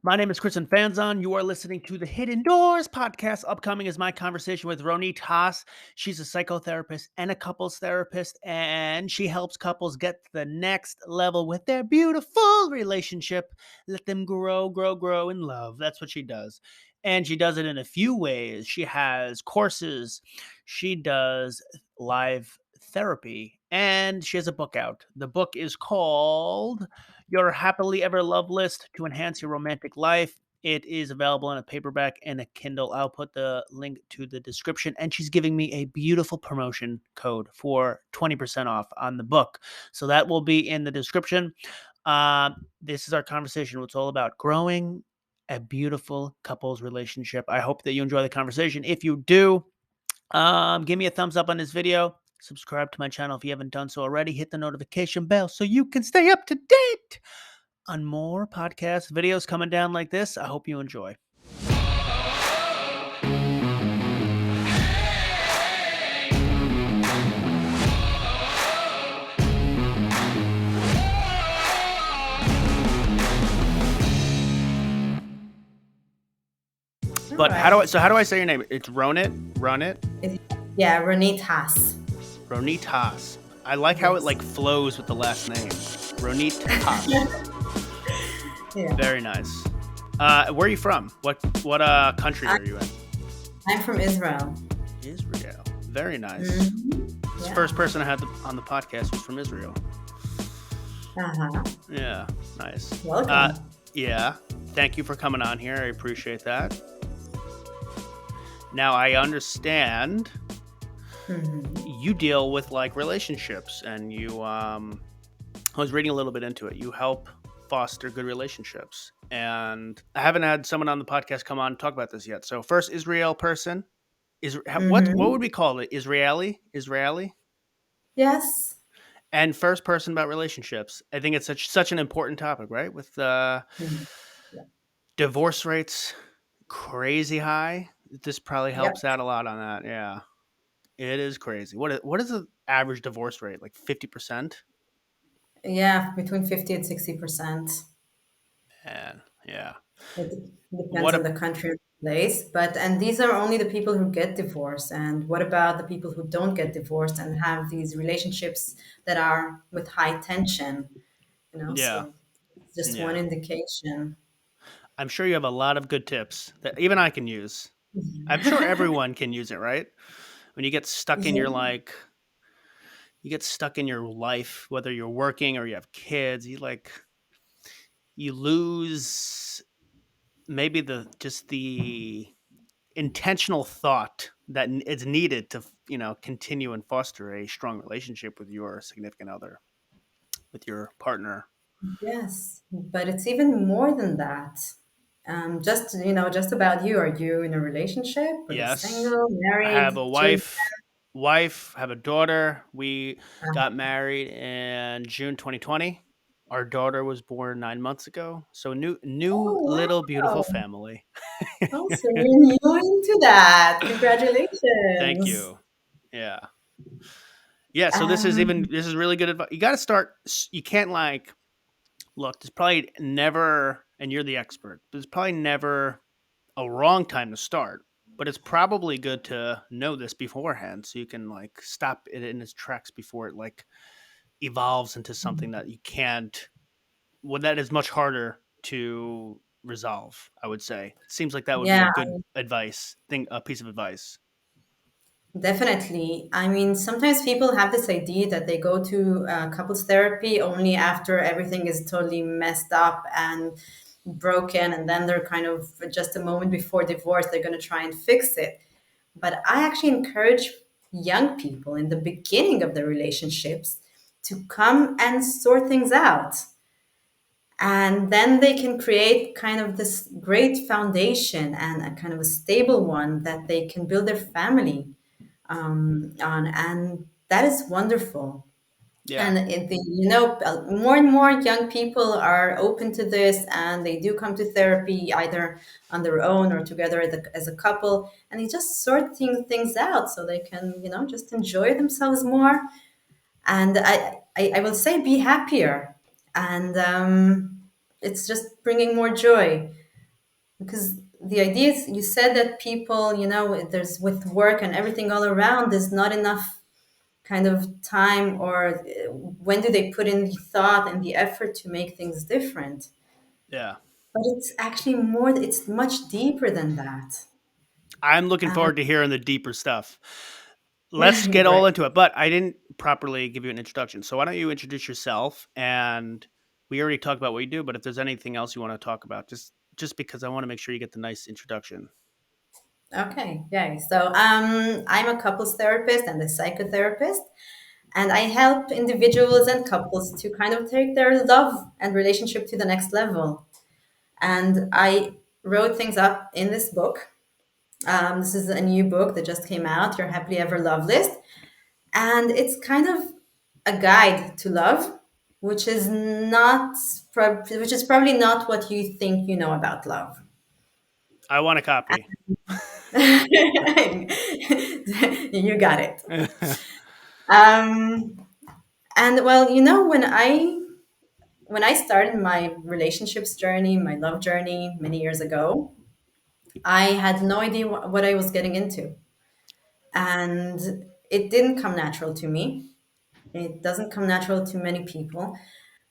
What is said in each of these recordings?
My name is Kristen Fanzon. You are listening to the Hidden Doors podcast. Upcoming is my conversation with Ronit Haase. She's a psychotherapist and a couples therapist, and she helps couples get to the next level with their beautiful relationship. Let them grow, grow, grow in love. That's what she does. And she does it in a few ways. She has courses, she does live therapy, and she has a book out. The book is called Your Happily Ever Love List to Enhance Your Romantic Life. It is available in a paperback and a Kindle. I'll put the link to the description. And she's giving me a beautiful promotion code for 20% off on the book. So that will be in the description. This is our conversation. It's all about growing a beautiful couples relationship. I hope that you enjoy the conversation. If you do, give me a thumbs up on this video. Subscribe to my channel if you haven't done so already. Hit the notification bell so you can stay up to date on more podcast videos coming down like this. I hope you enjoy. But how do I say your name? It's Ronit? Yeah, Ronit Haase. Ronit Haase. I like how it like flows with the last name. Ronit Haase. Yeah. Very nice. Where are you from? What country are you in? I'm from Israel. Israel. Very nice. Mm-hmm. The first person I had on the podcast was from Israel. Uh-huh. Yeah, nice. Welcome. Yeah, thank you for coming on here. I appreciate that. Now, I understand you deal with like relationships, and you I was reading a little bit into it. You help foster good relationships, and I haven't had someone on the podcast come on and talk about this yet. So first, Israel person what would we call it? Israeli? Yes. And first person about relationships. I think it's such an important topic, right? With divorce rates crazy high. This probably helps out a lot on that. Yeah, it is crazy. What is the average divorce rate? Like 50%? Yeah, between 50 and 60%. And yeah, It depends what on a the country and place. And these are only the people who get divorced. And what about the people who don't get divorced and have these relationships that are with high tension? yeah, So it's just one yeah. indication. I'm sure you have a lot of good tips that even I can use. I'm sure everyone can use it, right? When you get stuck in your Yeah. life, whether you're working or you have kids, you lose maybe the intentional thought that is needed to continue and foster a strong relationship with your significant other, with your partner. Yes, but it's even more than that. Just about you. Are you in a relationship? Are you Yes, single, I have married, a children? wife, have a daughter. We Uh, got married in June 2020. Our daughter was born 9 months ago, so new oh, little beautiful wow. family. Oh, so you're new into that. Thank Congratulations. you. Yeah. Yeah, so Um, this is really good advice. You got to start. You can't look. There's probably never, and you're the expert. There's probably never a wrong time to start, but it's probably good to know this beforehand so you can like stop it in its tracks before it like evolves into something that you can't. Well, that is much harder to resolve. I would say. It seems like that would be a yeah, good a piece of advice. definitely. I mean, sometimes people have this idea that they go to couples therapy only after everything is totally messed up and broken, and then they're kind of just a moment before divorce, they're going to try and fix it. But I actually encourage young people in the beginning of their relationships to come and sort things out. And then they can create kind of this great foundation and a kind of a stable one that they can build their family on. And that is wonderful. Yeah. And more and more young people are open to this, and they do come to therapy either on their own or together as a couple, and they just sort things out so they can, just enjoy themselves more. And I will say, be happier, and it's just bringing more joy. because the idea is, you said that people, there's with work and everything all around, there's not enough kind of time, or when do they put in the thought and the effort to make things different? Yeah. But it's actually more, it's much deeper than that. I'm looking Um, forward to hearing the deeper stuff. Let's get all great. into it. But I didn't properly give you an introduction. So why don't you introduce yourself? And we already talked about what you do, but if there's anything else you want to talk about, just because I want to make sure you get the nice introduction. Okay, yeah. So I'm a couples therapist and a psychotherapist, and I help individuals and couples to kind of take their love and relationship to the next level. And I wrote things up in this book. This is a new book that just came out, Your Happily Ever Love List. And it's kind of a guide to love, which is which is probably not what you think you know about love. I want a copy. You got it. Um, and well, when I started my relationships journey, my love journey many years ago, I had no idea what I was getting into, and it didn't come natural to me. It doesn't come natural to many people.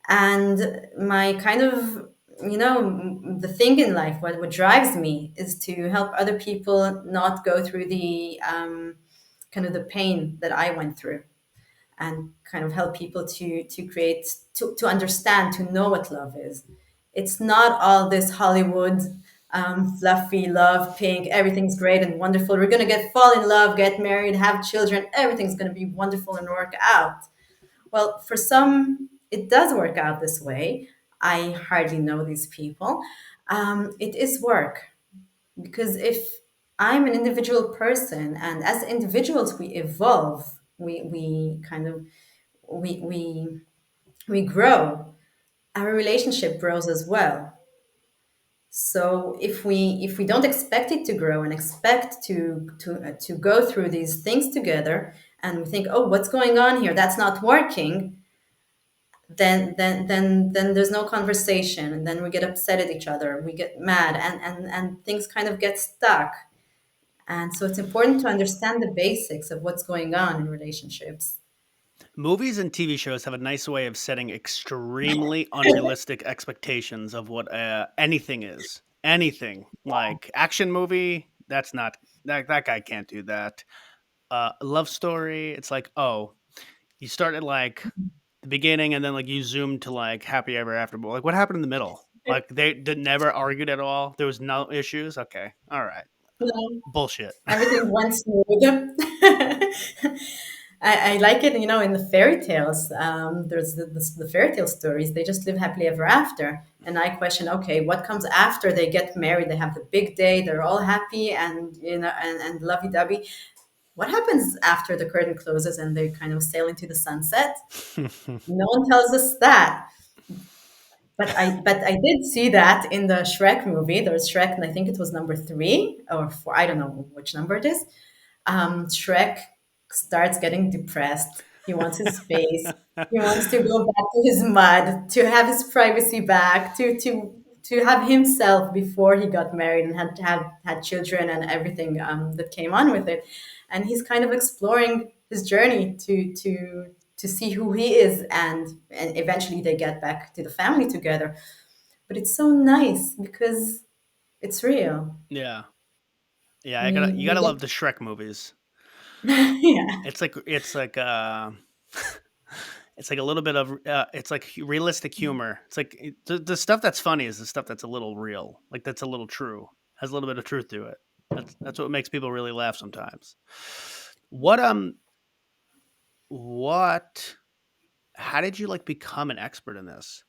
And my kind of, the thing in life, what drives me is to help other people not go through the kind of the pain that I went through, and kind of help people to create, to understand, to know what love is. It's not all this Hollywood fluffy love, pink, everything's great and wonderful. We're gonna get fall in love, get married, have children, everything's gonna be wonderful and work out. Well, for some, it does work out this way. I hardly know these people. It is work, because if I'm an individual person, and as individuals we evolve, we kind of we grow. Our relationship grows as well. So if we don't expect it to grow and expect to go through these things together, and we think, oh, what's going on here? That's not working. Then there's no conversation, and then we get upset at each other, we get mad, and things kind of get stuck. And so it's important to understand the basics of what's going on in relationships. Movies and TV shows have a nice way of setting extremely unrealistic expectations of what anything is. Anything like action movie, that's not that guy can't do that. Love story, it's like, oh, you start at like the beginning and then like you zoom to like happy ever after. But like, what happened in the middle? Like they did never argued at all. There was no issues. Okay, all right, No, bullshit. everything went smooth. I like it, in the fairy tales. There's the fairy tale stories. They just live happily ever after. And I question, okay, what comes after they get married? They have the big day. They're all happy and and lovey dovey. What happens after the curtain closes and they kind of sail into the sunset? No one tells us that. But I did see that in the Shrek movie. There's Shrek, and I think it was number 3 or 4. I don't know which number it is. Shrek starts getting depressed. He wants his space. He wants to go back to his mud, to have his privacy back, to have himself before he got married and had children and everything that came on with it. And he's kind of exploring his journey to see who he is, and eventually they get back to the family together. But it's so nice because it's real. Yeah, yeah. I gotta We you we gotta get love the Shrek movies. yeah. It's like it's like a little bit of it's like realistic humor. It's like the stuff that's funny is the stuff that's a little real, like that's a little true, has a little bit of truth to it. That's what makes people really laugh sometimes. What what how did you like become an expert in this?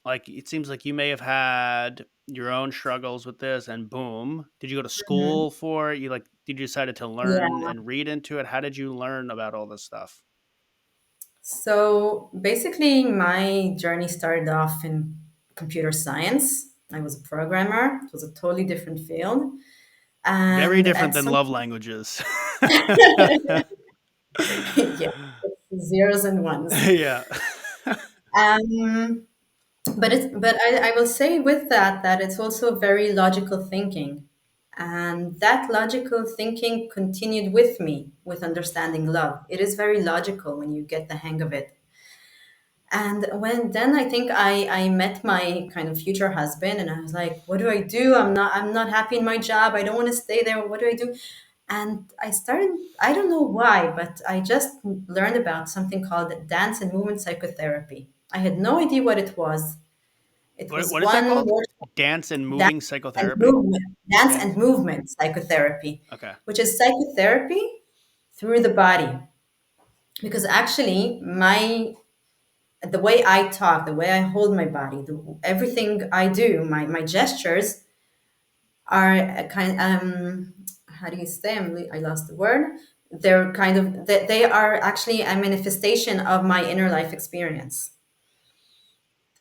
Like it seems like you may have had your own struggles with this and boom. Did you go to Mhm. school for it? You like did you decided to learn Yeah. and read into it? How did you learn about all this stuff? So basically, my journey started off in computer science. I was a programmer. It was a totally different field. Very And different at than some love languages. yeah, it's zeros and ones. Yeah. Um, But I will say with that that it's also very logical thinking. And that logical thinking continued with me with understanding love. It is very logical when you get the hang of it. And when then I think I met my kind of future husband, and I was like, what do I do? I'm not happy in my job. I don't want to stay there. What do I do? And I started, I don't know why, but I just learned about something called dance and movement psychotherapy. I had no idea what it was. It was What is that one called? word, Dance and dance moving and psychotherapy? movement, dance and Dance. movement psychotherapy, Okay. which is psychotherapy through the body. Because actually, the way I talk, the way I hold my body, everything I do, my gestures are a kind. How do you say? I lost the word. They're kind of they are actually a manifestation of my inner life experience.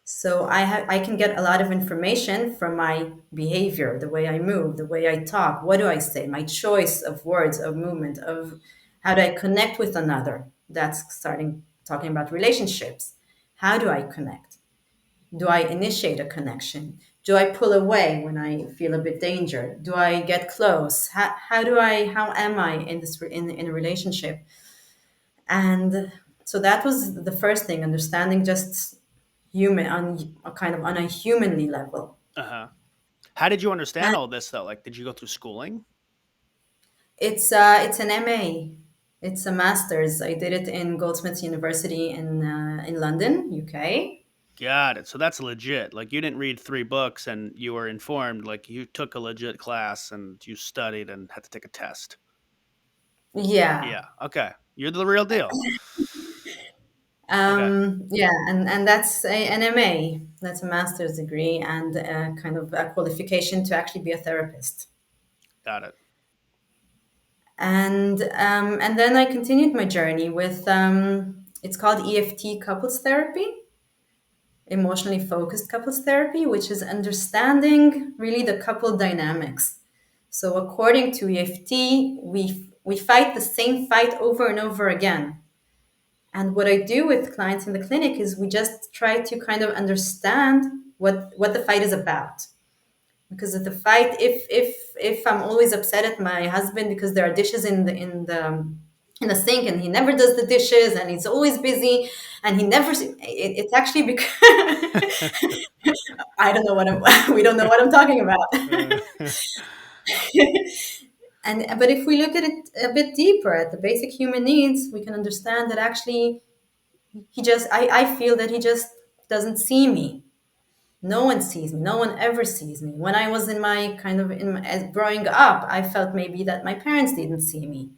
So I can get a lot of information from my behavior, the way I move, the way I talk, what do I say, my choice of words, of movement, of how do I connect with another. That's starting talking about relationships. How do I connect? Do I initiate a connection? Do I pull away when I feel a bit danger? Do I get close? How am I in in a relationship? And so that was the first thing, understanding just human on a kind of on a humanly level. Uh-huh. How did you understand And all this though? Like, did you go through schooling? it's an MA. It's a master's. I did it in Goldsmiths University in London, UK. Got it. So that's legit. Like, you didn't read 3 books and you were informed. Like, you took a legit class and you studied and had to take a test. Yeah. Yeah. Okay. You're the real deal. Okay. Yeah, and that's an MA. That's a master's degree and kind of a qualification to actually be a therapist. Got it. And then I continued my journey with it's called EFT couples therapy, emotionally focused couples therapy, which is understanding really the couple dynamics. So according to EFT, we fight the same fight over and over again. And what I do with clients in the clinic is we just try to kind of understand what the fight is about. Because of the fight, if I'm always upset at my husband because there are dishes in the sink and he never does the dishes and he's always busy and it's actually because I don't know what I'm we don't know what I'm talking about. Uh, And but if we look at it a bit deeper at the basic human needs, we can understand that actually I feel that he just doesn't see me. No one sees me. No one ever sees me. When I was in my kind of as growing up, I felt maybe that my parents didn't see me.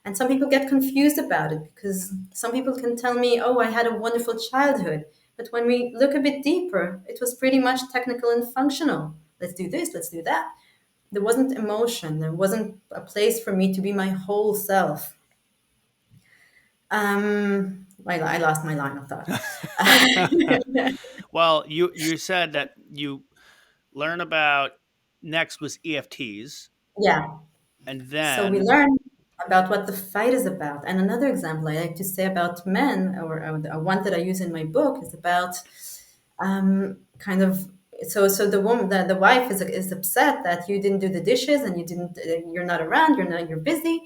And some people get confused about it because some people can tell me, "Oh, I had a wonderful childhood." But when we look a bit deeper, it was pretty much technical and functional. Let's do this, let's do that. There wasn't emotion. There wasn't a place for me to be my whole self. I lost my line of thought. well, you said that you learn about next was EFTs, Yeah. and So we then learn about what the fight is about. And another example I like to say about men, or one that I use in my book, is about kind of. So the woman, the wife is upset that you didn't do the dishes and you're not around, you're busy.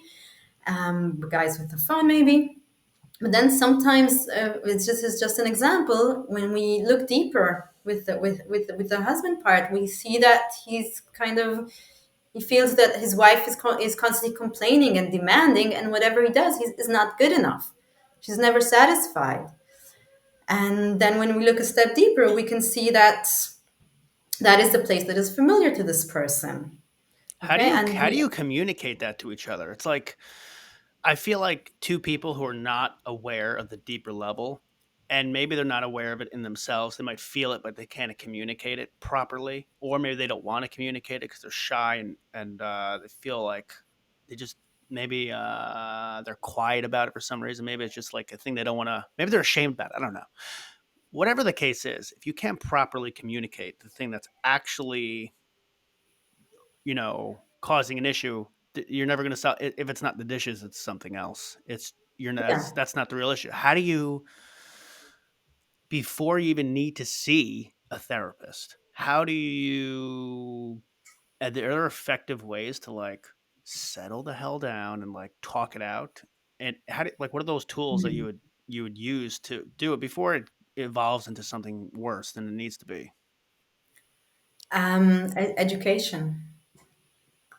The guys with the phone maybe. But then sometimes it's just an example. When we look deeper with the husband part, we see that he's kind of he feels that his wife is constantly complaining and demanding, and whatever he does, is not good enough. She's never satisfied. And then when we look a step deeper, we can see that that is the place that is familiar to this person. Okay, and how do he, you communicate that to each other? It's like I feel like two people who are not aware of the deeper level, and maybe they're not aware of it in themselves. They might feel it, but they can't communicate it properly, or maybe they don't want to communicate it because they're shy and they feel like they just maybe they're quiet about it for some reason. Maybe it's just like a thing they don't want to. Maybe they're ashamed about it. I don't know. Whatever the case is, if you can't properly communicate the thing that's actually causing an issue, you're never going to solve. If it's not the dishes, it's something else. It's you're not, yeah, that's not the real issue. How do you, before you even need to see? a therapist? How do you are there effective ways to like settle the hell down and like talk it out? And how do like what are those tools that you would use to do it before it evolves into something worse than it needs to be? Education.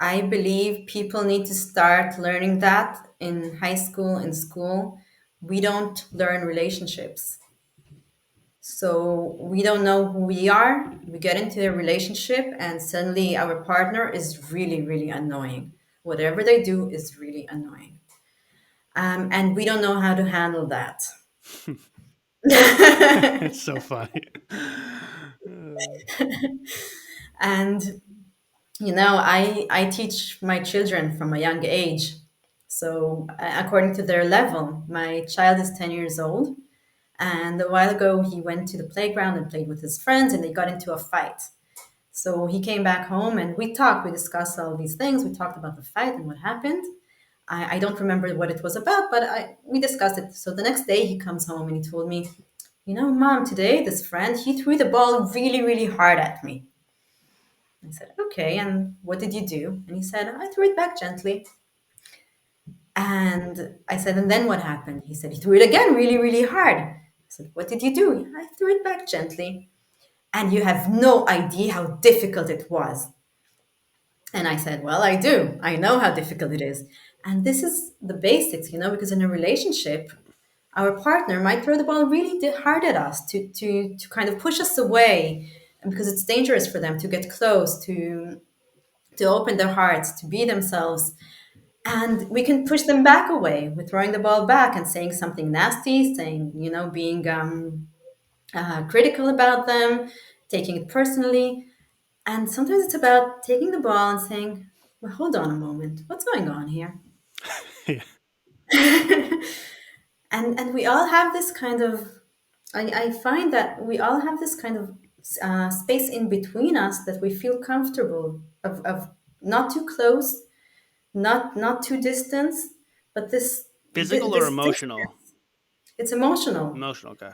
I believe people need to start learning that in high school, in school. We don't learn relationships. So we don't know who we are. We get into a relationship, and suddenly our partner is really, really annoying. Whatever they do is really annoying. And we don't know how to handle that. It's so funny. And I teach my children from a young age. So according to their level, my child is 10 years old, and a while ago he went to the playground and played with his friends, and they got into a fight. So he came back home and we talked, we discussed all these things, we talked about the fight and what happened. I don't remember what it was about, but we discussed it. So the next day he comes home and he told me, Mom, today this friend, he threw the ball really, really hard at me. I said, okay, and what did you do? And he said, I threw it back gently. And I said, and then what happened? He said, he threw it again really, really hard. I said, what did you do? I threw it back gently. And you have no idea how difficult it was. And I said, well, I do. I know how difficult it is. And this is the basics, because in a relationship, our partner might throw the ball really hard at us to kind of push us away, and because it's dangerous for them to get close, to open their hearts, to be themselves. And we can push them back away with throwing the ball back and saying something nasty, saying, being critical about them, taking it personally. And sometimes it's about taking the ball and saying, well, hold on a moment, what's going on here? Yeah. And we all have this kind of, I find that we all have this kind of space in between us that we feel comfortable of not too close, not too distant, but Physical or this emotional? distance. It's emotional. Emotional, okay.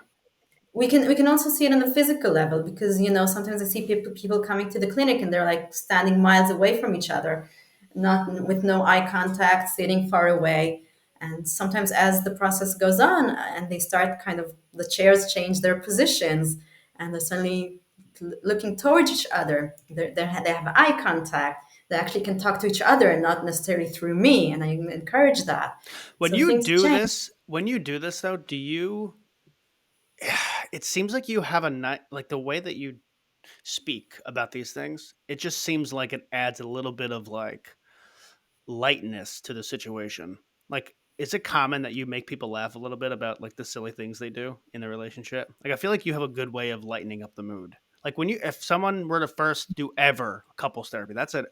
We can also see it on the physical level, because sometimes I see people coming to the clinic and they're like standing miles away from each other, not with no eye contact, sitting far away. And sometimes as the process goes on and they start kind of, the chairs change their positions and they're suddenly looking towards each other, they have eye contact, they actually can talk to each other and not necessarily through me, and I encourage that. When So you things do change. this, when you do this though, do you it seems like you have a night like the way that you speak about these things, it just seems like it adds a little bit of like lightness to the situation. Like, is it common that you make people laugh a little bit about like the silly things they do in the relationship? Like, I feel like you have a good way of lightening up the mood. Like when you, if someone were to first do ever couples therapy, that's an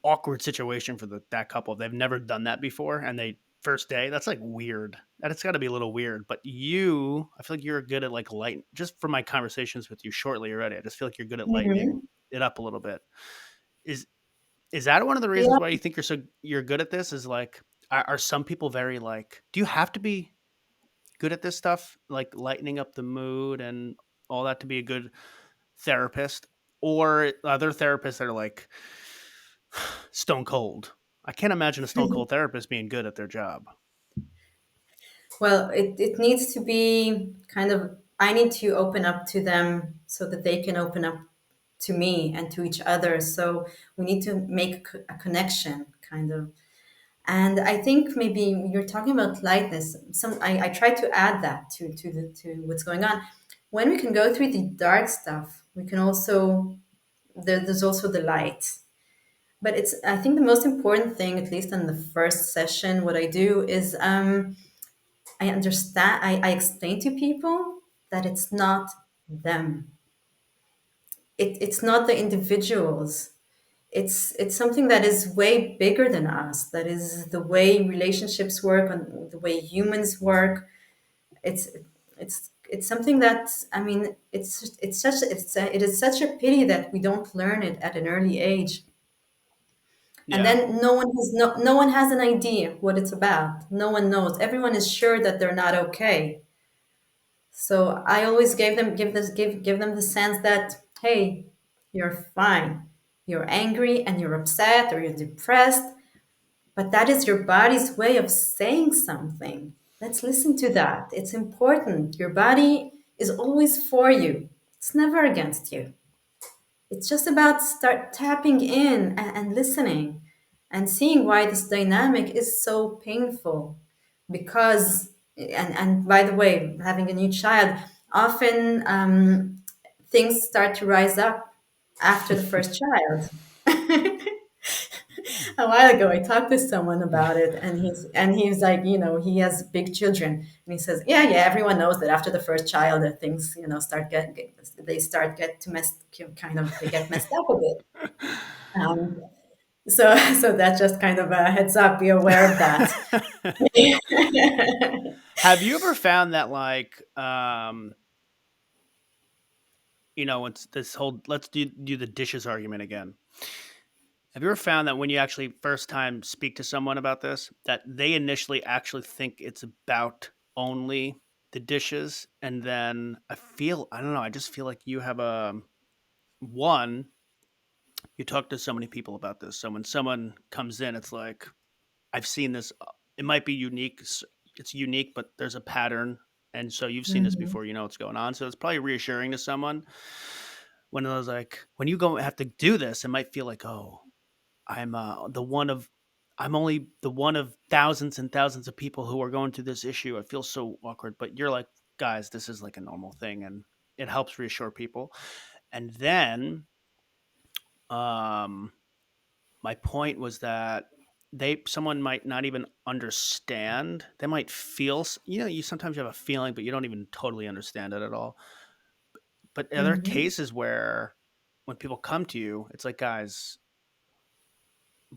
awkward situation for that couple. If they've never done that before and they first day, that's like weird. That it's got to be a little weird. But you, I feel like you're good at like light. Just from my conversations with you shortly already, I just feel like you're good at lightening Mhm. it up a little bit. Is is that one of the reasons Yeah. why you think you're good at this? Is like are some people very like? Do you have to be good at this stuff, like lightening up the mood and all that, to be a good therapist, or other therapists that are like stone cold? I can't imagine a stone cold therapist being good at their job. Well, it needs to be kind of, I need to open up to them so that they can open up to me and to each other. So we need to make a connection, kind of. And I think maybe you're talking about lightness. I try to add that to what's going on. When we can go through the dark stuff, we can also, there's also the light. But it's, I think the most important thing, at least in the first session, what I do is I understand, I explain to people that it's not them. It's not the individuals. It's something that is way bigger than us. That is the way relationships work and the way humans work. It's it's something that, I mean, it is such a pity that we don't learn it at an early age. And Yeah. then no one has an idea what it's about. No one knows. Everyone is sure that they're not okay. So I always give them the sense that, hey, you're fine. You're angry and you're upset or you're depressed, but that is your body's way of saying something. Let's listen to that. It's important. Your body is always for you. It's never against you. It's just about start tapping in and listening and seeing why this dynamic is so painful. Because, and by the way, having a new child, often things start to rise up after the first child. A while ago, I talked to someone about it, and he's like, he has big children, and he says, yeah, everyone knows that after the first child, that things, they start get to mess, kind of, they get messed up a bit. Um, so, so that's just kind of a heads up. Be aware of that. Have you ever found that, like, it's this whole let's do the dishes argument again. Have you ever found that when you actually first time speak to someone about this, that they initially actually think it's about only the dishes, and then I don't know, I just feel like you have a one, you talk to so many people about this. So when someone comes in, it's like, I've seen this. It might be unique. It's unique, but there's a pattern, and so you've seen this Mhm. before. You know what's going on. So it's probably reassuring to someone when I was like, when you go have to do this, it might feel like, oh, I'm the one of, I'm only the one of thousands and thousands of people who are going through this issue. It feels so awkward, but you're like, guys, this is like a normal thing, and it helps reassure people. And then, um, my point was that someone might not even understand. They might feel, you sometimes have a feeling, but you don't even totally understand it at all. But are there Mhm. cases where when people come to you, it's like, guys,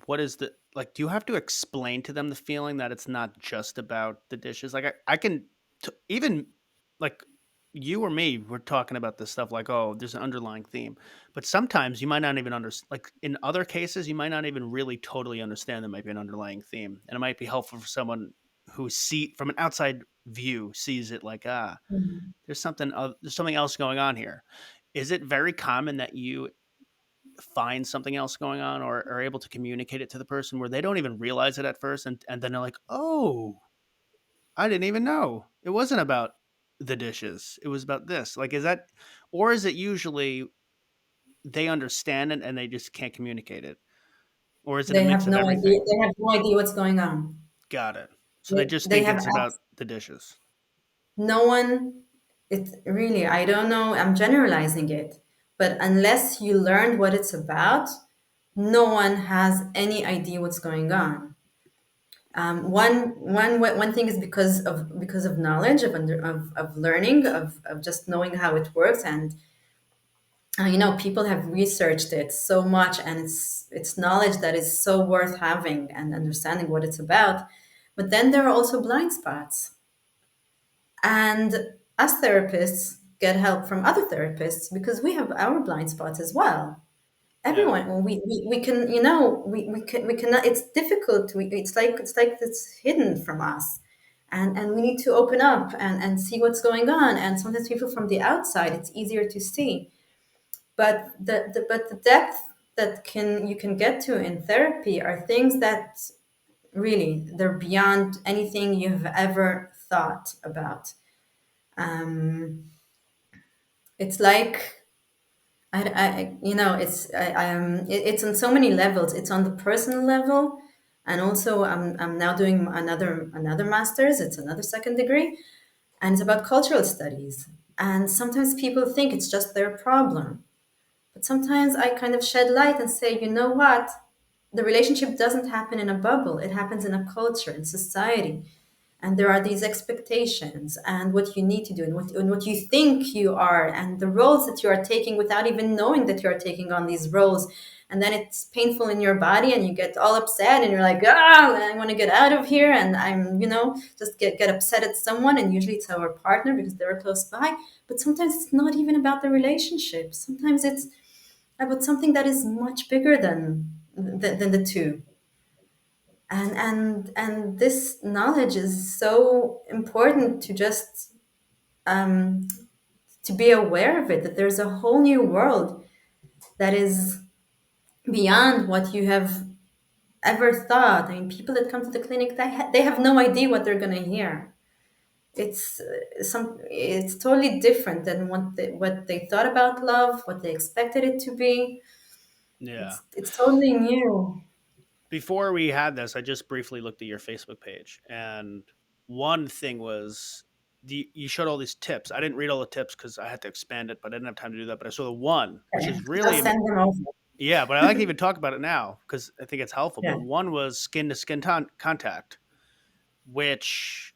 what is the, like, do you have to explain to them the feeling that it's not just about the dishes? Like, I can even, like, you or me, we're talking about this stuff like, oh, there's an underlying theme, but sometimes you might not even understand. Like, in other cases, you might not even really totally understand there might be an underlying theme, and it might be helpful for someone who see from an outside view sees it like, Mhm. there's something else going on here. Is it very common that you find something else going on, or are able to communicate it to the person where they don't even realize it at first, and then they're like, oh, I didn't even know it wasn't about the dishes, it was about this? Like, is that, or is it usually they understand it and they just can't communicate it, or is it a They mix have of no idea. everything? They have no idea what's going on. Got it. So they just They think have it's about the dishes. no one. It's really, I don't know, I'm generalizing it, but unless you learned what it's about, no one has any idea what's going on. One thing is because of knowledge, of learning, of just knowing how it works. And people have researched it so much, and it's knowledge that is so worth having and understanding what it's about. But then there are also blind spots. And us therapists get help from other therapists because we have our blind spots as well. Yeah. Everyone, well, we can, we cannot, it's difficult. It's like it's hidden from us. And we need to open up and see what's going on. And sometimes people from the outside, it's easier to see. But the depth that can you can get to in therapy are things that really they're beyond anything you've ever thought about. Um, it's like it's on so many levels. It's on the personal level, and also I'm now doing another master's. It's another second degree, and it's about cultural studies. And sometimes people think it's just their problem, but sometimes I kind of shed light and say, you know what? The relationship doesn't happen in a bubble. It happens in a culture, in society, and there are these expectations and what you need to do and what you think you are and the roles that you are taking without even knowing that you are taking on these roles. And then it's painful in your body and you get all upset and you're like, I want to get out of here, and I'm just get upset at someone, and usually it's our partner because they're close by. But sometimes it's not even about the relationship. Sometimes it's about something that is much bigger than the two. And this knowledge is so important to just um, to be aware of it, that there's a whole new world that is beyond what you have ever thought. I mean, people that come to the clinic, they have no idea what they're going to hear. It's totally different than what they thought about love, what they expected it to be. Yeah. It's totally new. Before we had this, I just briefly looked at your Facebook page, and one thing was you showed all these tips. I didn't read all the tips because I had to expand it, but I didn't have time to do that. But I saw the one, which Okay. is Just really, send them over. yeah. But I like to even talk about it now because I think it's helpful. Yeah. But one was skin to skin contact, which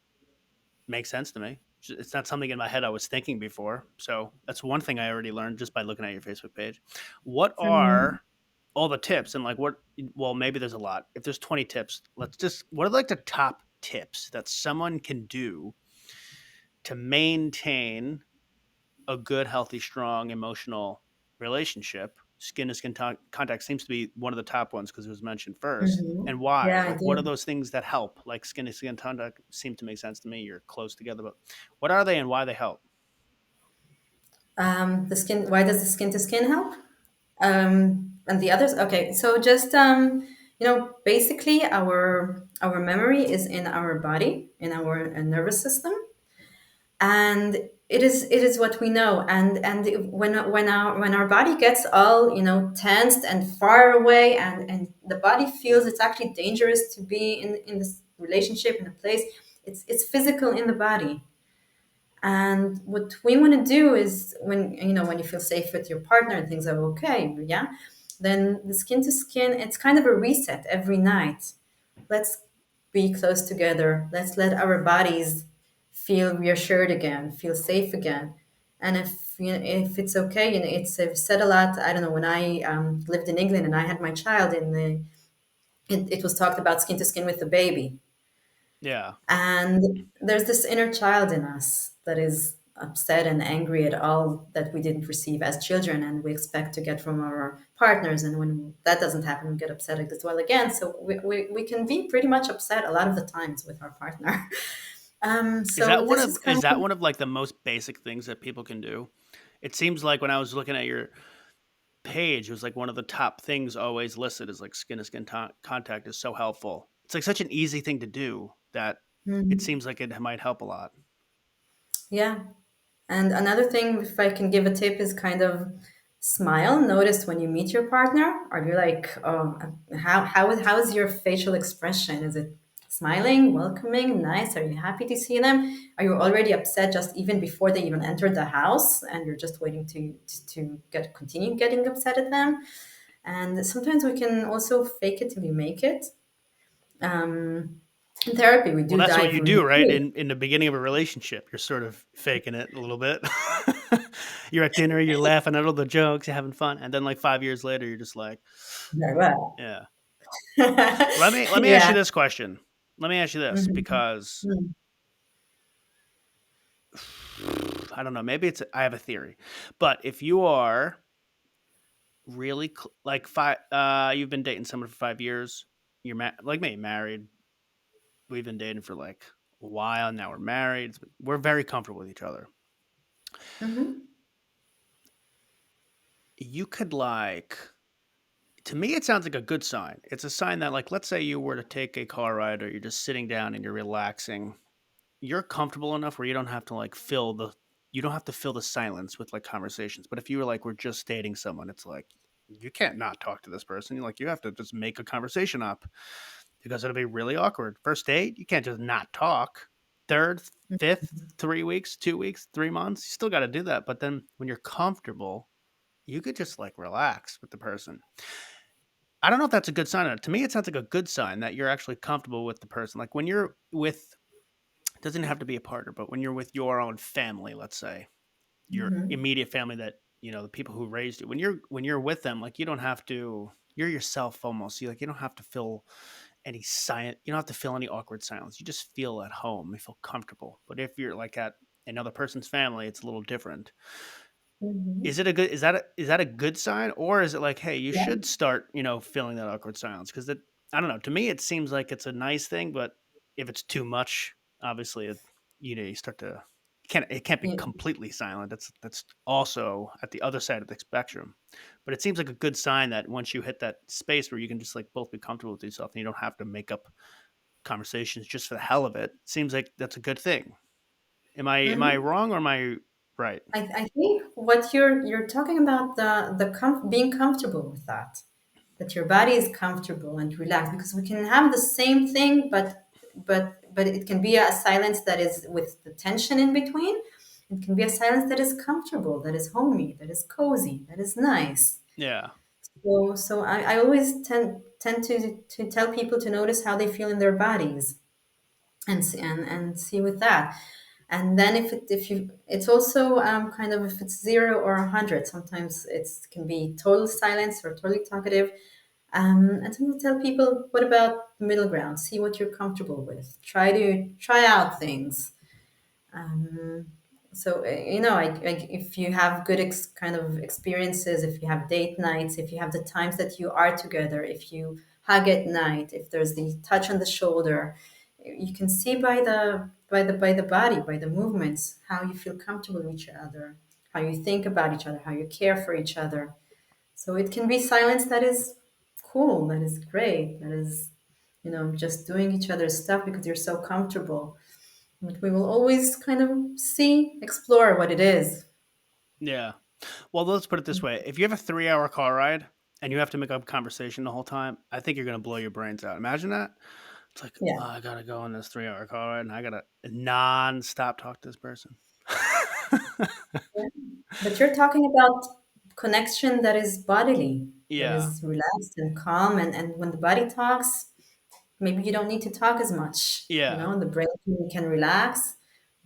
makes sense to me. It's not something in my head I was thinking before. So that's one thing I already learned just by looking at your Facebook page. What Mhm. are all the tips and like what, well, maybe there's a lot. If there's 20 tips, let's just, what are like the top tips that someone can do to maintain a good, healthy, strong, emotional relationship? Skin to skin contact seems to be one of the top ones because it was mentioned first. And why? Yeah, I Like, what are do. those things that help? Like, skin to skin contact seem to make sense to me. You're close together, but what are they and why they help? The skin. Why does the skin to skin help? And the others. Okay, so just basically, our memory is in our body, in our nervous system, and it is what we know. And when our body gets all tensed and far away, and the body feels it's actually dangerous to be in this relationship, in a place, it's physical in the body. And what we want to do is, when you feel safe with your partner and things are okay, yeah, then the skin to skin, it's kind of a reset every night. Let's be close together. Let's let our bodies feel reassured again, feel safe again. And if it's okay, I've said a lot. I don't know, when I lived in England and I had my child it was talked about skin to skin with the baby. Yeah. And there's this inner child in us that is upset and angry at all that we didn't receive as children and we expect to get from our partners. And when that doesn't happen, we get upset as well again. So we can be pretty much upset a lot of the times with our partner. So this is kind Is that of. one of like the most basic things that people can do? It seems like when I was looking at your page, it was like one of the top things always listed is like skin to skin contact is so helpful. It's like such an easy thing to do that it Mhm. seems like it might help a lot. Yeah. And another thing, if I can give a tip, is kind of smile. Notice when you meet your partner, are you like, oh, how is your facial expression? Is it smiling, welcoming, nice? Are you happy to see them? Are you already upset just even before they even entered the house, and you're just waiting to continue getting upset at them? And sometimes we can also fake it till we make it. Um, in therapy, we Well, do that's what dive you really do, right? deep. In the beginning of a relationship, you're sort of faking it a little bit. You're at dinner, you're laughing at all the jokes, you're having fun, and then like 5 years later, you're just like, Very well. yeah. Let me ask you Yeah. this question. Let me ask you this Mhm. because Mm. I don't know. Maybe it's I have a theory, but if you are really like you've been dating someone for 5 years. You're like me, married. We've been dating for like a while. Now we're married. We're very comfortable with each other. Mhm. You could like, to me, it sounds like a good sign. It's a sign that, like, let's say you were to take a car ride or you're just sitting down and you're relaxing. You're comfortable enough where you don't have to like you don't have to fill the silence with like conversations. But if you were like, we're just dating someone, it's like you can't not talk to this person. Like you have to just make a conversation up because it'll be really awkward. First date, you can't just not talk. Third, fifth, 3 weeks, 2 weeks, 3 months, you still got to do that. But then when you're comfortable, you could just like relax with the person. I don't know if that's a good sign. To me, it sounds like a good sign that you're actually comfortable with the person. Like when you're with, it doesn't have to be a partner, but when you're with your own family, let's say your Mhm. immediate family that the people who raised you, when you're with them, like you don't have to. You're yourself almost. You don't have to feel any silent. You don't have to feel any awkward silence. You just feel at home. You feel comfortable. But if you're like at another person's family, it's a little different. Mhm. Is that a good sign, or is it like, hey, you Yeah. should start feeling that awkward silence? Because that, I don't know, to me it seems like it's a nice thing, but if it's too much, obviously you start to It can't be You- completely silent. That's also at the other side of the spectrum. But it seems like a good sign that once you hit that space where you can just like both be comfortable with yourself and you don't have to make up conversations just for the hell of it, seems like that's a good thing. Am I Mhm. wrong or am I right? I think what you're talking about being comfortable with that your body is comfortable and relaxed, because we can have the same thing, but it can be a silence that is with the tension in between. It can be a silence that is comfortable, that is homey, that is cozy, that is nice. Yeah. So I always tend to tell people to notice how they feel in their bodies, and see with that. And then if you it's also kind of, if it's 0 or 100, sometimes it can be total silence or totally talkative. And then we tell people, what about the middle ground? See what you're comfortable with. Try out things. Um, if you have good kind of experiences, if you have date nights, if you have the times that you are together, if you hug at night, if there's the touch on the shoulder, you can see by the body, by the movements, how you feel comfortable with each other, how you think about each other, how you care for each other. So it can be silence that is cool, that is great, that is, just doing each other's stuff because you're so comfortable. But we will always kind of explore what it is. Yeah. Well, let's put it this way. If you have a 3-hour car ride and you have to make up conversation the whole time, I think you're going to blow your brains out. Imagine that. It's like, Yeah. oh, I got to go on this 3-hour car ride and I got to non-stop talk to this person. Yeah. But you're talking about connection that is bodily, that Yeah. is relaxed and calm. And when the body talks, maybe you don't need to talk as much. Yeah. The brain can relax,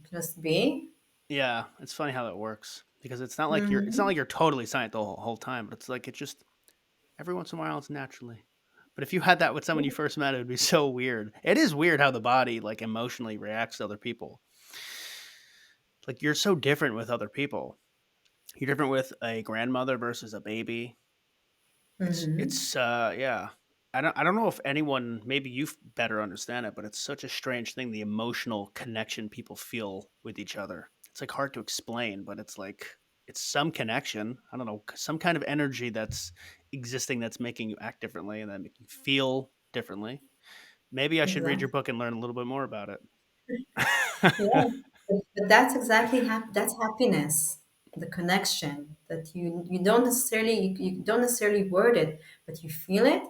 just be. Yeah. It's funny how that works because it's not like Hmm. you're totally silent the whole time, but it's like it just every once in a while it's naturally. But if you had that with someone you first met, it would be so weird. It is weird how the body like emotionally reacts to other people. Like you're so different with other people. You're different with a grandmother versus a baby. Hmm. Yeah. I don't know if anyone, maybe you better understand it, but it's such a strange thing, the emotional connection people feel with each other. It's like hard to explain, but it's like it's some connection. I don't know, some kind of energy that's existing that's making you act differently and then making you feel differently. Maybe I should read your Exactly. book and learn a little bit more about it. Yeah. But that's exactly that's happiness, the connection that you don't necessarily word it, but you feel it,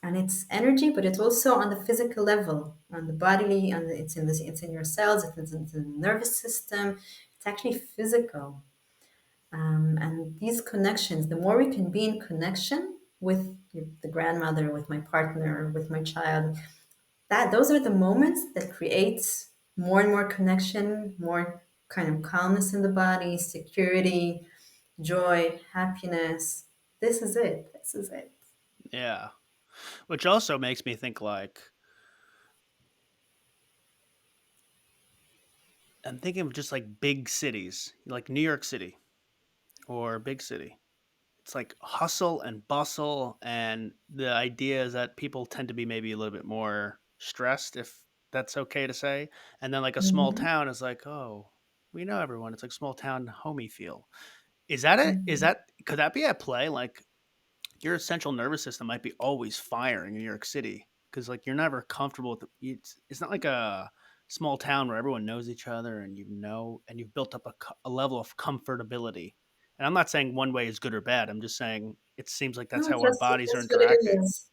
and it's energy, but it's also on the physical level, on the bodily, it's in your cells, it's in the nervous system. It's actually physical. And these connections, the more we can be in connection with the grandmother, with my partner, with my child, that those are the moments that create more and more connection, more kind of calmness in the body, security, joy, happiness. This is it. This is it. Yeah. Which also makes me think like I'm thinking of just like big cities, like New York City or big city. It's like hustle and bustle, and the idea is that people tend to be maybe a little bit more stressed, if that's okay to say. And then like a small Mhm. town is like, oh, we know everyone. It's like small town homey feel. Is that it? Is Mhm. that could that be at play? Like your central nervous system might be always firing in New York City because like you're never comfortable with it's not like a small town where everyone knows each other and and you've built up a level of comfortability. And I'm not saying one way is good or bad. I'm just saying it seems like that's No, how our bodies are that's what it interacting. is.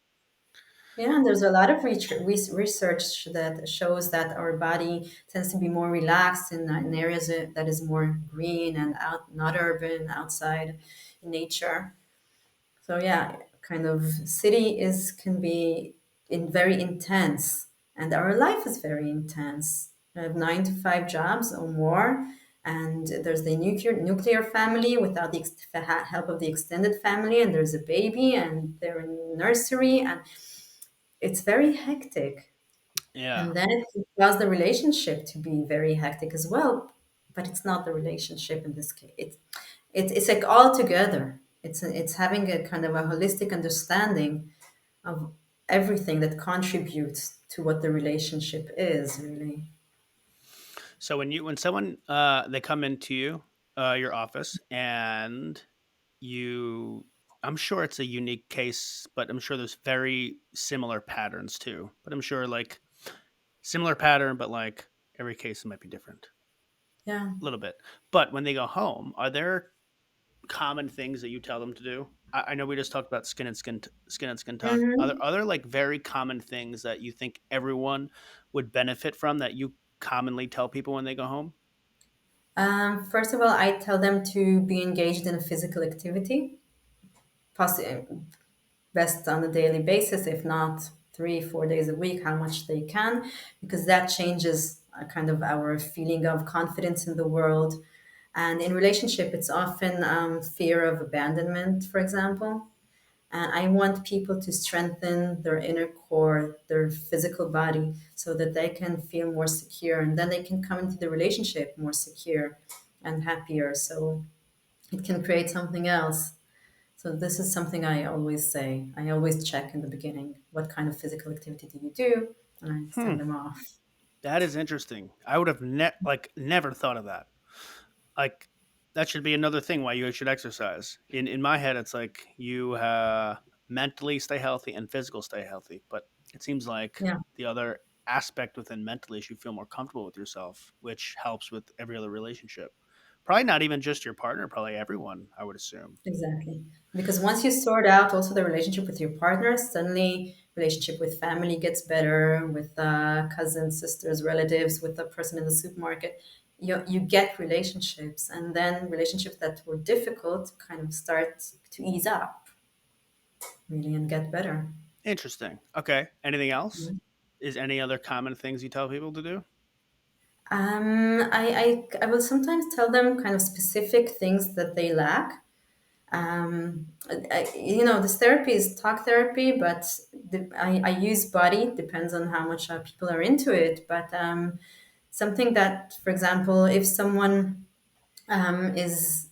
Yeah, and there's a lot of research that shows that our body tends to be more relaxed in areas that is more green and not urban, outside in nature. So yeah, kind of city is can be very intense, and our life is very intense. I have 9 to 5 jobs or more, and there's the nuclear family without the help of the extended family, and there's a baby, and they're in nursery, and it's very hectic. Yeah. And then it allows the relationship to be very hectic as well, but it's not the relationship in this case. It's like all together. It's having a kind of a holistic understanding of everything that contributes to what the relationship is really. So when someone they come into your office and you I'm sure it's a unique case, but I'm sure there's very similar patterns too. But I'm sure like similar pattern, but like every case might be different Yeah. a little bit. But when they go home, are there common things that you tell them to do? I know we just talked about skin and skin talk. Hmm. Are there like very common things that you think everyone would benefit from that you commonly tell people when they go home? First of all, I tell them to be engaged in a physical activity, best on a daily basis, if not 3, 4 days a week, how much they can, because that changes kind of our feeling of confidence in the world. And in relationship, it's often fear of abandonment, for example. And I want people to strengthen their inner core, their physical body, so that they can feel more secure, and then they can come into the relationship more secure and happier. So it can create something else. So this is something I always say. I always check in the beginning, what kind of physical activity do you do? And I Hmm, send them off. that is interesting. I would have never thought of that. Like that should be another thing why you should exercise. In my head, it's like you mentally stay healthy and physical stay healthy, but it seems like Yeah, the other aspect within mentally is you feel more comfortable with yourself, which helps with every other relationship. Probably not even just your partner, probably everyone, I would assume. exactly. Because once you sort out also the relationship with your partner, suddenly relationship with family gets better, with cousins, sisters, relatives, with the person in the supermarket. You get relationships, and then relationships that were difficult kind of start to ease up, really, and get better. Interesting. Okay. Anything else? Is any other common things you tell people to do? I will sometimes tell them kind of specific things that they lack. This therapy is talk therapy, but I use body, depends on how much people are into it. But something that, for example, if someone is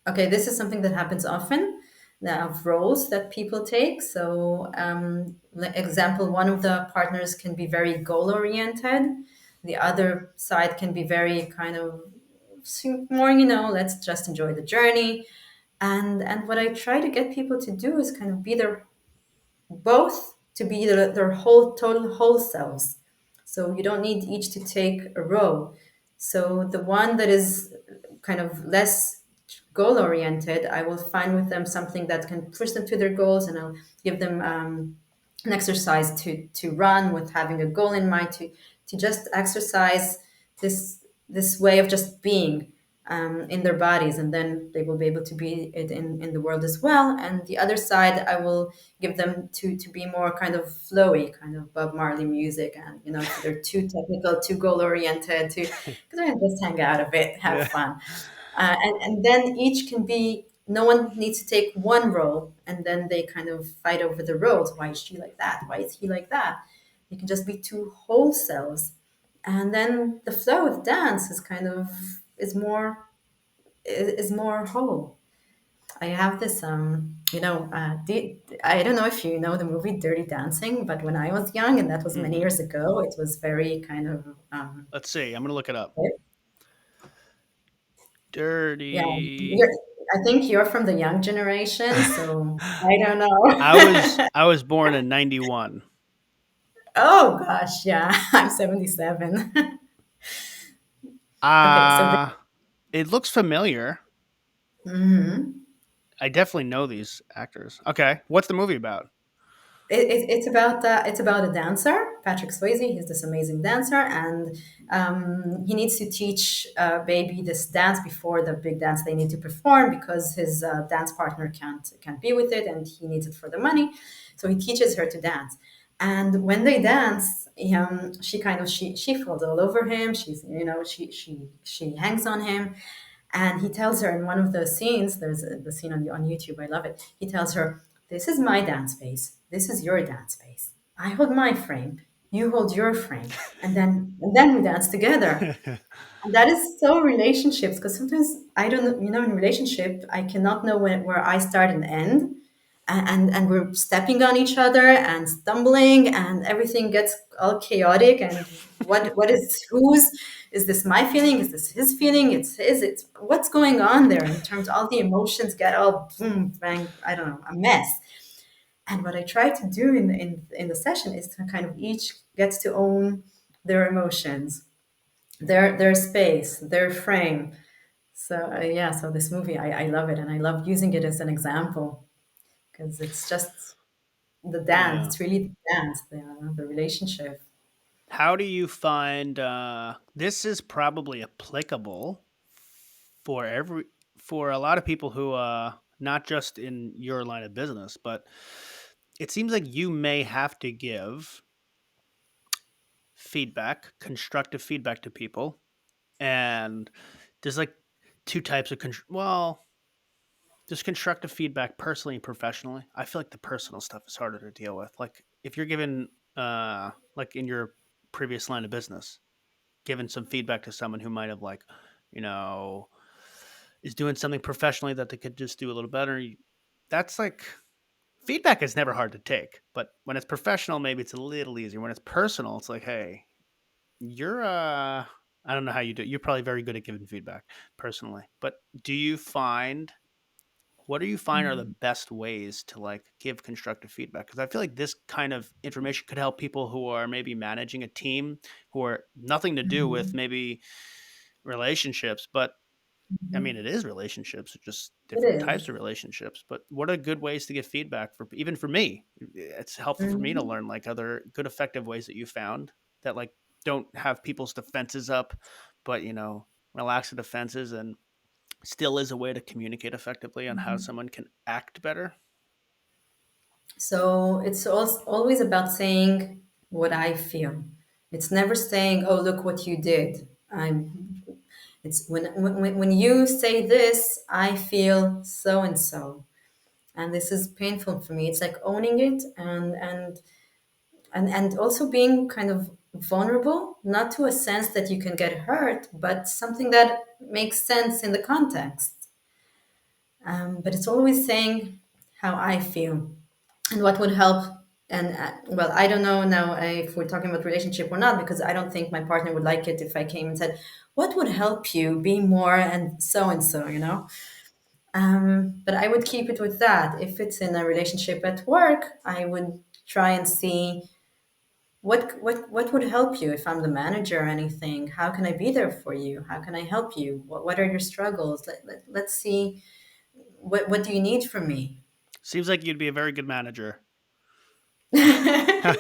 okay, this is something that happens often of roles that people take. So, example, one of the partners can be very goal oriented, the other side can be very kind of more, let's just enjoy the journey. And what I try to get people to do is kind of be their both to be their whole total whole selves. So you don't need each to take a role. So the one that is kind of less goal oriented, I will find with them something that can push them to their goals, and I'll give them an exercise to run with having a goal in mind, to just exercise this way of just being in their bodies, and then they will be able to be it in the world as well. And the other side, I will give them to be more kind of flowy, kind of Bob Marley music. And if they're too technical, too goal oriented, to just hang out a bit, have Yeah. fun. And then each can be, no one needs to take one role, and then they kind of fight over the roles. Why is she like that? Why is he like that? You can just be two whole selves. And then the flow of dance is kind of is more whole. I have this I don't know if you know the movie Dirty Dancing, but when I was young, and that was many Hmm. years ago, it was very kind of Let's see. I'm gonna look it up. yeah. Dirty. I think you're from the young generation, so I don't know. I was born in '91. Oh gosh, yeah, I'm 77. Okay, so Uh it looks familiar. mhm. I definitely know these actors. Okay, what's the movie about? It's about a dancer, Patrick Swayze. He's this amazing dancer, and he needs to teach baby this dance before the big dance they need to perform, because his dance partner can't be with it, and he needs it for the money. So he teaches her to dance. And when they dance, she kind of she falls all over him. She's she hangs on him, and he tells her in one of the scenes, there's the scene on YouTube, I love it. He tells her, "This is my dance space. This is your dance space. I hold my frame. You hold your frame. And then we dance together." And that is so relationships, because sometimes I don't know, in relationship, I cannot know where I start and end. and we're stepping on each other and stumbling, and everything gets all chaotic. And what is whose is this? My feeling? Is this his feeling? It's what's going on there in terms of all the emotions get all boom bang, I don't know, a mess. And what I try to do in the session is to kind of each gets to own their emotions, their space, their frame. So yeah, so this movie, I love it, and I love using it as an example because it's just the dance. Yeah. It's really the dance, the relationship. How do you find this is probably applicable for every for a lot of people who not just in your line of business, but it seems like you may have to give feedback, constructive feedback to people, and there's like two types of well, there's constructive feedback personally and professionally. I feel like the personal stuff is harder to deal with. Like if you're given like in your previous line of business, given some feedback to someone who might have like, you know, is doing something professionally that they could just do a little better. That's like feedback is never hard to take, but when it's professional, maybe it's a little easier. When it's personal, it's like, hey, you're I don't know how you do it. You're probably very good at giving feedback personally. But do you find what do you find are the Mhm. best ways to like give constructive feedback? Because I feel like this kind of information could help people who are maybe managing a team who are nothing to do with Mhm. maybe relationships, but I mean, Mhm. it is relationships, just It different types is. of relationships. But what are good ways to give feedback for even for me? It's helpful for me to Mhm. learn like other good effective ways that you found that like don't have people's defenses up, but relax the defenses and still is a way to communicate effectively on how Mhm. someone can act better. So it's always about saying what I feel. It's never saying, "Oh, look what you did." It's when you say this, I feel so and so, and this is painful for me. It's like owning it, and also being kind of vulnerable, not to a sense that you can get hurt, but something that makes sense in the context. But it's always saying how I feel and what would help. And well, I don't know now if we're talking about relationship or not, because I don't think my partner would like it if I came and said, "What would help you be more and so and so," you know? But I would keep it with that. If it's in a relationship at work, I would try and see what would help you if I'm the manager or anything. How can I be there for you? How can I help you? What are your struggles? Let's see what do you need from me. Seems like you'd be a very good manager. I'm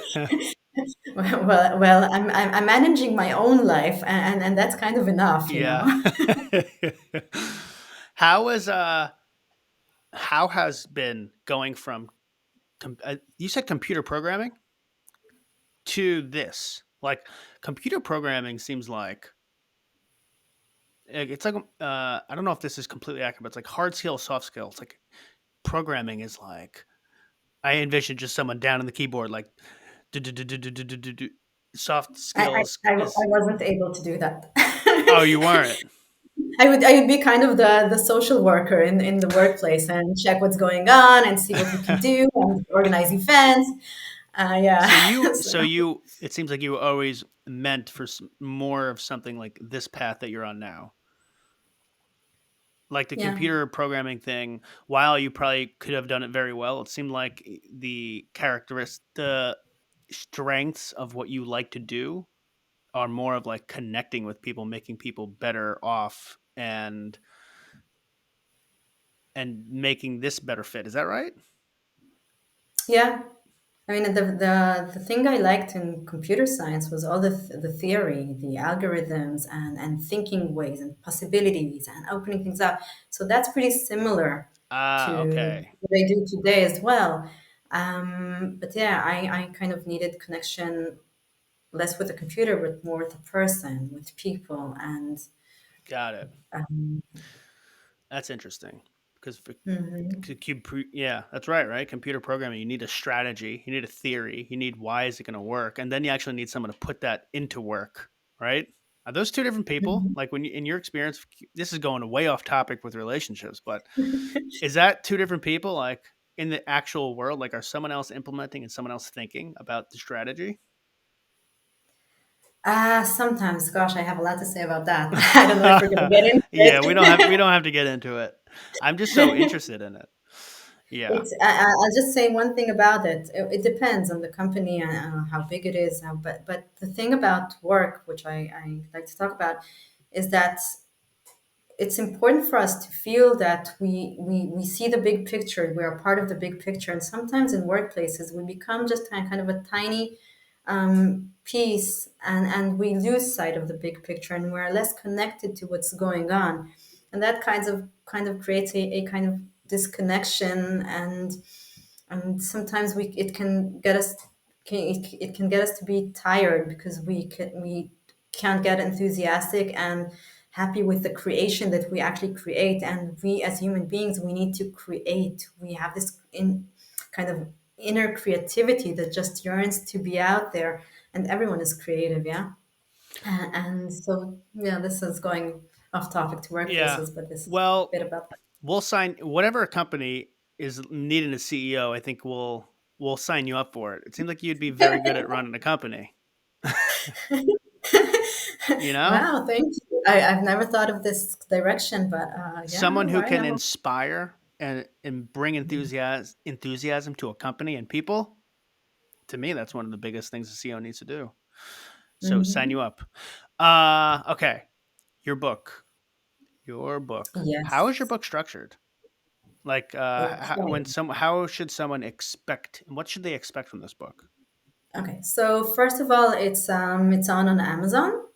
managing my own life, and that's kind of enough, you Yeah. know. how is how has been going from you said computer programming to this? Like computer programming seems like it's like I don't know if this is completely accurate, but it's like hard skill, soft skill. It's like programming is like I envision just someone down on the keyboard like do, do, do, do, do, do, do, do, do. Soft skills I is wasn't able to do that. oh you weren't. I would be kind of the social worker in the workplace and check what's going on and see what we can do and organize events. Yeah. So, So you it seems like you were always meant for more of something like this path that you're on now. Like the yeah. computer programming thing, while you probably could have done it very well, it seemed like the strengths of what you like to do are more of like connecting with people, making people better off, and making this better fit. Is that right? Yeah. I mean, the thing I liked in computer science was all the theory, the algorithms, and thinking ways and possibilities and opening things up. So that's pretty similar Ah, to okay. what I do today as well. But yeah, I kind of needed connection less with the computer, but more with the person, with people, and Got it. um, That's interesting because for mhm, yeah, that's right, right? Computer programming, you need a strategy, you need a theory, you need why is it going to work, and then you actually need someone to put that into work, right? Are those two different people? mhm. Like when you, in your experience, this is going way off topic with relationships, but is that two different people? Like, in the actual world? Like, are someone else implementing and someone else thinking about the strategy? Sometimes, gosh, I have a lot to say about that. I don't know if we're going to get into Yeah, we it. don't have to get into it. I'm just so interested in it. Yeah. I'll just say one thing about it. It depends on the company and how big it is. But the thing about work, which I like to talk about, is that it's important for us to feel that we see the big picture. We are part of the big picture. And sometimes in workplaces, we become just kind of a tiny piece, and we lose sight of the big picture, and we're less connected to what's going on. And that kind of creates a kind of disconnection, and sometimes it can get us it can get us to be tired because we can't get enthusiastic and happy with the creation that we actually create. And we as human beings, we need to create. We have this in kind of inner creativity that just yearns to be out there, and everyone is creative, yeah. And so yeah, this is going off topic to Yeah. workplaces, but this is a Well, bit about we'll sign whatever company is needing a CEO. I think we'll sign you up for it. It seems like you'd be very good at running a company. You know, wow, thank you. I've never thought of this direction, but yeah, someone who why can not? inspire and bring enthusiasm to a company and people. To me, that's one of the biggest things a CEO needs to do. So sign you Hmm. up. Okay, your book. Your book. How is your Yes. book structured? Like, Okay. how should someone expect? What should they expect from this book? Okay. So first of all, it's on Amazon,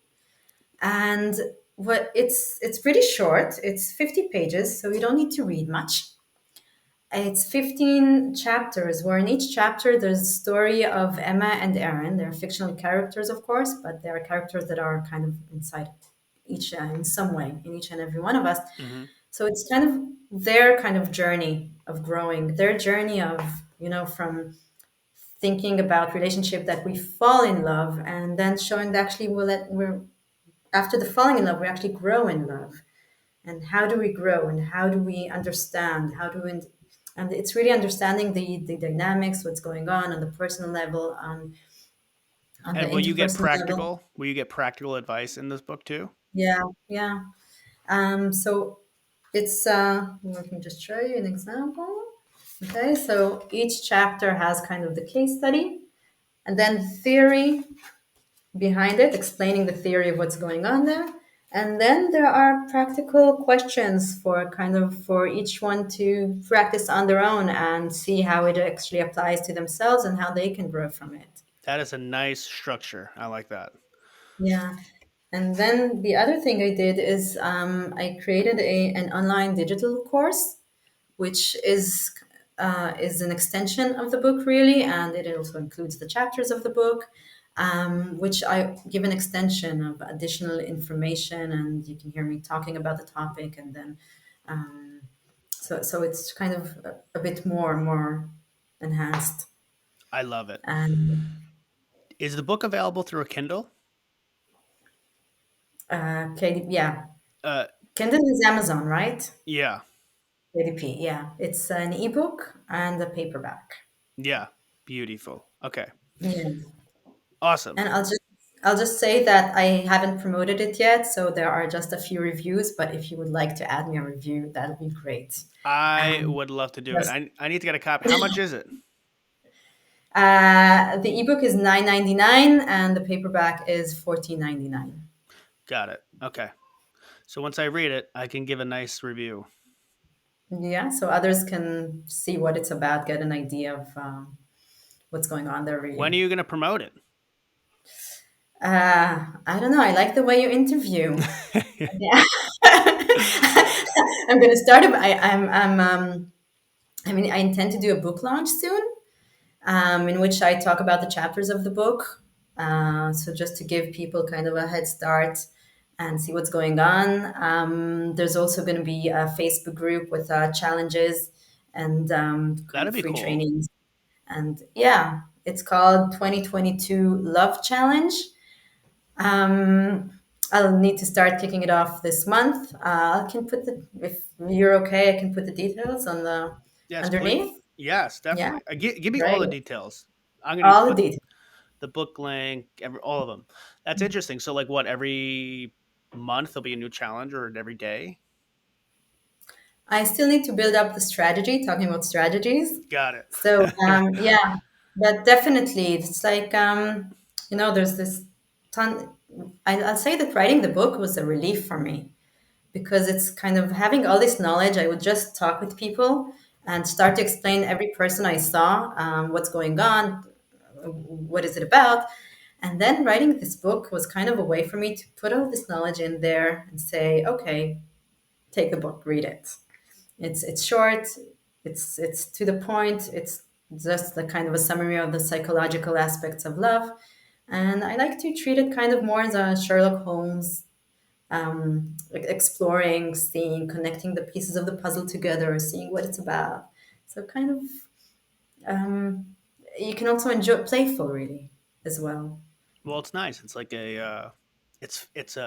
and what it's pretty short. It's 50 pages, so you don't need to read much. It's 15 chapters, where in each chapter there's a story of Emma and Aaron. They're fictional characters, of course, but they're characters that are kind of inside each in some way in each and every one of us. Hmm. So it's kind of their kind of journey of growing, their journey of, from thinking about relationship that we fall in love, and then showing that actually we're after the falling in love, we actually grow in love. And how do we grow, and how do we understand, and it's really understanding the dynamics, what's going on the personal level, on the And will you get interpersonal level. practical? Will you get practical advice in this book too? Yeah, yeah. So it's let me just show you an example. Okay, so each chapter has kind of the case study, and then theory behind it, explaining the theory of what's going on there. And then there are practical questions for kind of for each one to practice on their own and see how it actually applies to themselves and how they can grow from it. That is a nice structure. I like that. Yeah. And then the other thing I did is I created an online digital course, which is an extension of the book, really, and it also includes the chapters of the book, which I give an extension of additional information, and you can hear me talking about the topic, and then so it's kind of a bit more enhanced. I love it. And Is the book available through a Kindle? yeah, Uh, Kindle is Amazon, right? yeah, KDP, yeah, it's an ebook and a paperback. yeah, beautiful. Okay, Yeah. awesome. And I'll just say that I haven't promoted it yet, so there are just a few reviews. But if you would like to add me a review, that'll be great. I Um, would love to do it. just I need to get a copy. How much is it? the ebook is 9.99 and the paperback is 14.99. Got it. Okay. So once I read it, I can give a nice review. Yeah, so others can see what it's about, get an idea of what's going on there. When Really, are you going to promote it? I don't know. I like the way you interview. Yeah, I'm gonna start. I mean, I intend to do a book launch soon, in which I talk about the chapters of the book. So just to give people kind of a head start and see what's going on. There's also going to be a Facebook group with challenges and kind That'd of be free cool. trainings. And yeah, it's called 2022 Love Challenge. Um, I'll need to start kicking it off this month. I can put if you're okay, I can put the details on the Yes, please. underneath. Yes, Yeah, definitely. Give me all great. the details. I'm gonna All the put details. the book link, all of them. That's interesting. So, like, what, every month there'll be a new challenge, or every day? I still need to build up the strategy, talking about strategies. Got So, it. yeah, but definitely it's like, there's this ton. I'll say that writing the book was a relief for me because it's kind of having all this knowledge. I would just talk with people and start to explain every person I saw, what's going on, what is it about. And then writing this book was kind of a way for me to put all this knowledge in there and say, okay, take the book, read it. It's short, it's to the point, it's just the kind of a summary of the psychological aspects of love. And I like to treat it kind of more as a Sherlock Holmes, like exploring, seeing, connecting the pieces of the puzzle together, seeing what it's about. So kind of, um, you can also enjoy playful, really, as well. Well, it's nice. It's like it's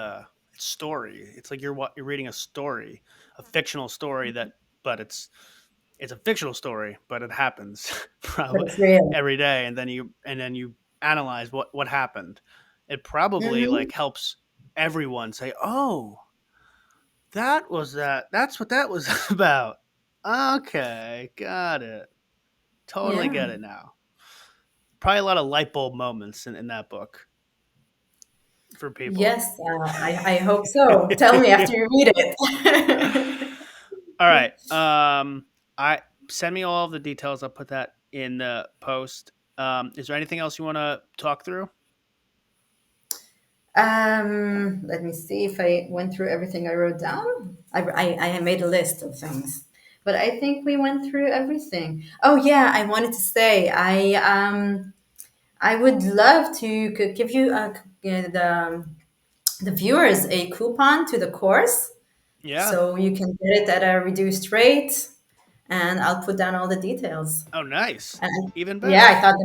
story. It's like you're reading a story, a fictional story but it's a fictional story, but it happens But probably it's real. every day, and then you analyze what happened. It probably Hmm. like helps everyone say, "Oh, that's what that was about." Okay, got it. Totally Yeah. get it now. Probably a lot of light bulb moments in that book for people. Yes, I hope so. Tell me after you read it. All right. I Send me all of the details. I'll put that in the post. Is there anything else you want to talk through? Let me see if I went through everything I wrote down. I have made a list of things, but I think we went through everything. Oh yeah, I wanted to say I would love to give you the viewers a coupon to the course, Yeah. so you can get it at a reduced rate, and I'll put down all the details. Oh, nice. And Even yeah, better. I thought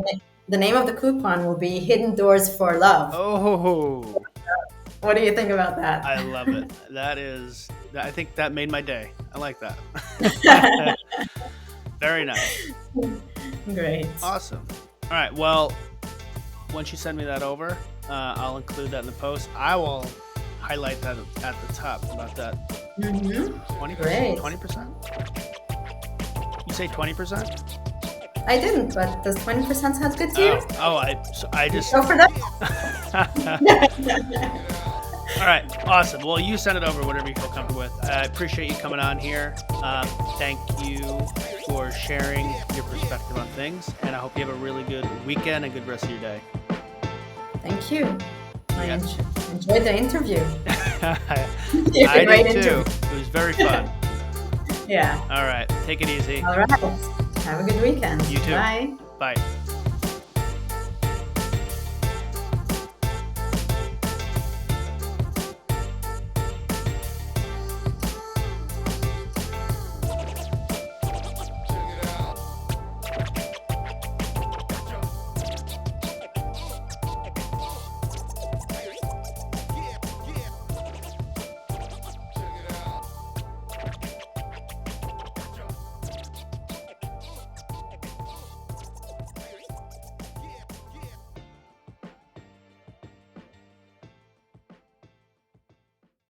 the name of the coupon will be Hidden Doors for Love. Oh, What do you think about that? I love it. I think that made my day. I like that. Very nice. Great. Awesome. All right. Well, once you send me that over, I'll include that in the post. I will highlight that at the top about that Hmm. 20%. Great. 20%. You say 20%? I didn't, but does 20% sound good to you? I just. Go for that. All right, awesome. Well, you send it over, whatever you feel comfortable with. I appreciate you coming on here. Thank you for sharing your perspective on things, and I hope you have a really good weekend and good rest of your day. Thank you. I Yes. enjoyed the interview. I Great did too. interview. It was very fun. Yeah. All right, take it easy. All right. Have a good weekend. You too. Bye. Bye.